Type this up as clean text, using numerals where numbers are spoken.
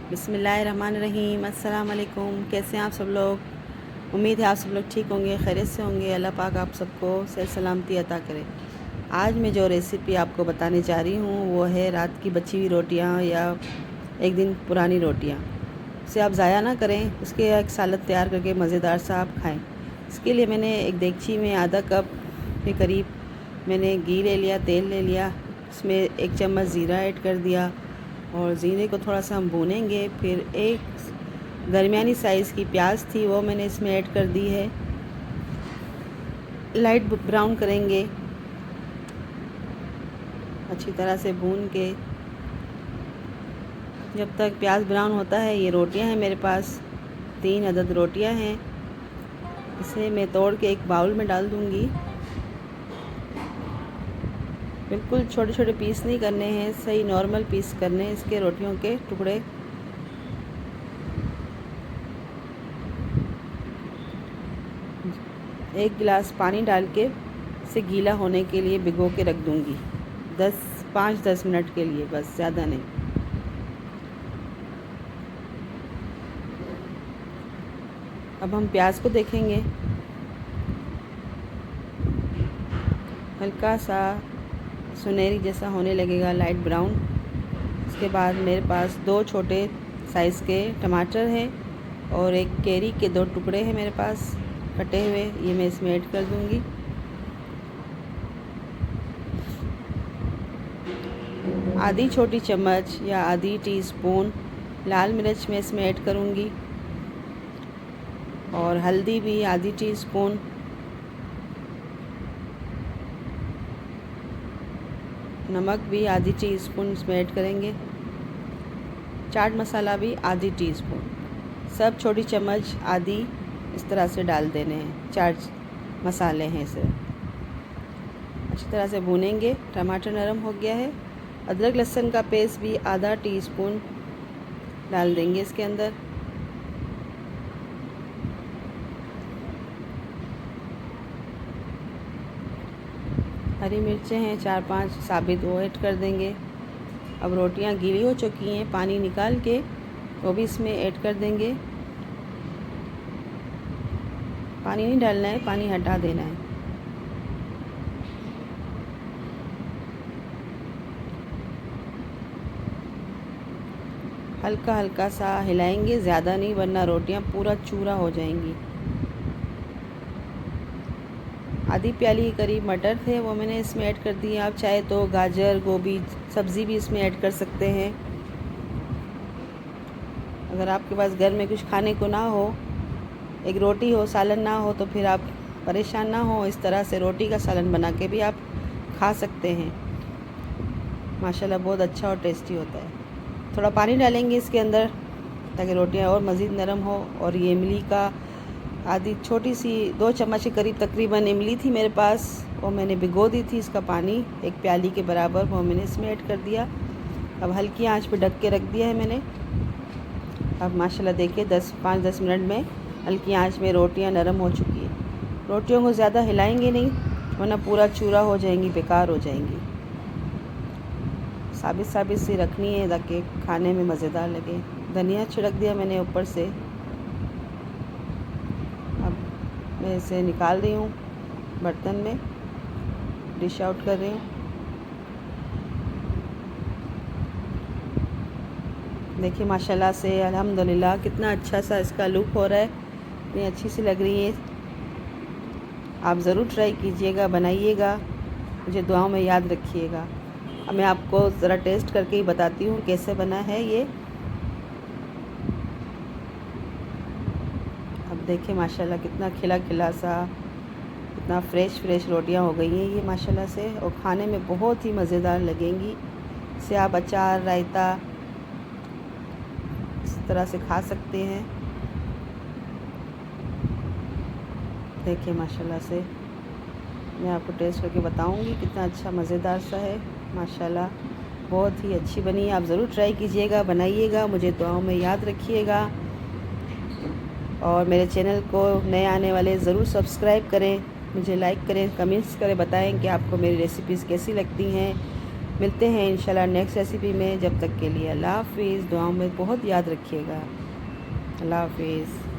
बिस्मिल्लाहिर्रहमानिर्रहीम। अस्सलाम वालेकुम। कैसे हैं आप सब लोग? उम्मीद है आप सब लोग ठीक होंगे, खैरियत से होंगे। अल्लाह पाक आप सबको सेहत सलामती अता करे। आज मैं जो रेसिपी आपको बताने जा रही हूँ वो है रात की बची हुई रोटियाँ या एक दिन पुरानी रोटियाँ। उसे आप ज़ाया ना करें, उसके एक सालन तैयार करके मज़ेदार सा आप खाएँ। इसके लिए मैंने एक देगची में आधा कप के करीब मैंने घी ले लिया, तेल ले लिया। उसमें 1 चम्मच ज़ीरा ऐड कर दिया और ज़ीरे को थोड़ा सा हम भूनेंगे। फिर एक दरमियानी साइज़ की प्याज थी वो मैंने इसमें ऐड कर दी है। लाइट ब्राउन करेंगे, अच्छी तरह से भून के। जब तक प्याज ब्राउन होता है, ये रोटियां हैं मेरे पास 3 अदद रोटियां हैं। इसे मैं तोड़ के एक बाउल में डाल दूंगी। बिल्कुल छोटे छोटे पीस नहीं करने हैं, सही नॉर्मल पीस करने हैं इसके रोटियों के टुकड़े। एक गिलास पानी डाल के इसे गीला होने के लिए भिगो के रख दूंगी 5-10 मिनट के लिए, बस ज़्यादा नहीं। अब हम प्याज को देखेंगे, हल्का सा सुनहरी जैसा होने लगेगा, लाइट ब्राउन। उसके बाद मेरे पास 2 छोटे साइज़ के टमाटर हैं और एक कैरी के 2 टुकड़े हैं मेरे पास कटे हुए, ये मैं इसमें ऐड कर दूंगी। आधी छोटी चम्मच या आधी टीस्पून लाल मिर्च मैं इसमें ऐड करूंगी और हल्दी भी आधी टीस्पून। नमक भी आधी टीस्पून इसमें ऐड करेंगे। चाट मसाला भी आधी टीस्पून। सब छोटी चम्मच आधी इस तरह से डाल देने हैं। चाट मसाले हैं, इसे अच्छी तरह से भूनेंगे। टमाटर नरम हो गया है। अदरक लहसुन का पेस्ट भी आधा टीस्पून डाल देंगे इसके अंदर। हरी मिर्चें हैं 4-5 साबित, वो ऐड कर देंगे। अब रोटियां गीली हो चुकी हैं, पानी निकाल के वो भी इसमें ऐड कर देंगे। पानी नहीं डालना है, पानी हटा देना है। हल्का हल्का सा हिलाएंगे, ज़्यादा नहीं, वरना रोटियां पूरा चूरा हो जाएंगी। आधी प्याली के करीब मटर थे, वो मैंने इसमें ऐड कर दिए। आप चाहे तो गाजर, गोभी, सब्ज़ी भी इसमें ऐड कर सकते हैं। अगर आपके पास घर में कुछ खाने को ना हो, एक रोटी हो, सालन ना हो, तो फिर आप परेशान ना हो, इस तरह से रोटी का सालन बना के भी आप खा सकते हैं। माशाल्लाह बहुत अच्छा और टेस्टी होता है। थोड़ा पानी डालेंगे इसके अंदर ताकि रोटियां और मज़ीद नरम हो। और ये इमली का आधी छोटी सी 2 चम्मच के करीब तकरीबन इमली थी मेरे पास, वो मैंने भिगो दी थी। इसका पानी 1 प्याली के बराबर वो मैंने इसमें ऐड कर दिया। अब हल्की आंच पे ढक के रख दिया है मैंने। अब माशाल्लाह देखिए 5-10 मिनट में हल्की आंच में रोटियां नरम हो चुकी है। रोटियों को ज़्यादा हिलाएंगे नहीं, वरना पूरा चूरा हो जाएंगी, बेकार हो जाएंगी। साबित साबित सी रखनी है ताकि खाने में मज़ेदार लगे। धनिया छिड़क दिया मैंने ऊपर से। अब मैं इसे निकाल रही हूँ बर्तन में, डिश आउट कर रही हूँ। देखिए माशाल्लाह से अल्हम्दुलिल्लाह कितना अच्छा सा इसका लुक हो रहा है, इतनी अच्छी सी लग रही है। आप ज़रूर ट्राई कीजिएगा, बनाइएगा, मुझे दुआओं में याद रखिएगा। अब मैं आपको ज़रा टेस्ट करके ही बताती हूँ कैसे बना है ये। अब देखिए माशाल्लाह कितना खिला खिला सा, कितना फ्रेश रोटियां हो गई हैं ये माशाल्लाह से, और खाने में बहुत ही मज़ेदार लगेंगी। इसे आप अचार, रायता इस तरह से खा सकते हैं। देखिए माशाल्लाह से मैं आपको टेस्ट करके बताऊंगी कितना अच्छा मज़ेदार सा है। माशाल्लाह बहुत ही अच्छी बनी है। आप ज़रूर ट्राई कीजिएगा, बनाइएगा, मुझे दुआओं में याद रखिएगा। और मेरे चैनल को नए आने वाले ज़रूर सब्सक्राइब करें, मुझे लाइक करें, कमेंट्स करें, बताएं कि आपको मेरी रेसिपीज़ कैसी लगती हैं। मिलते हैं इंशाल्लाह नेक्स्ट रेसिपी में। जब तक के लिए अल्लाह हाफिज़। दुआओं में बहुत याद रखिएगा। अल्लाह हाफिज़।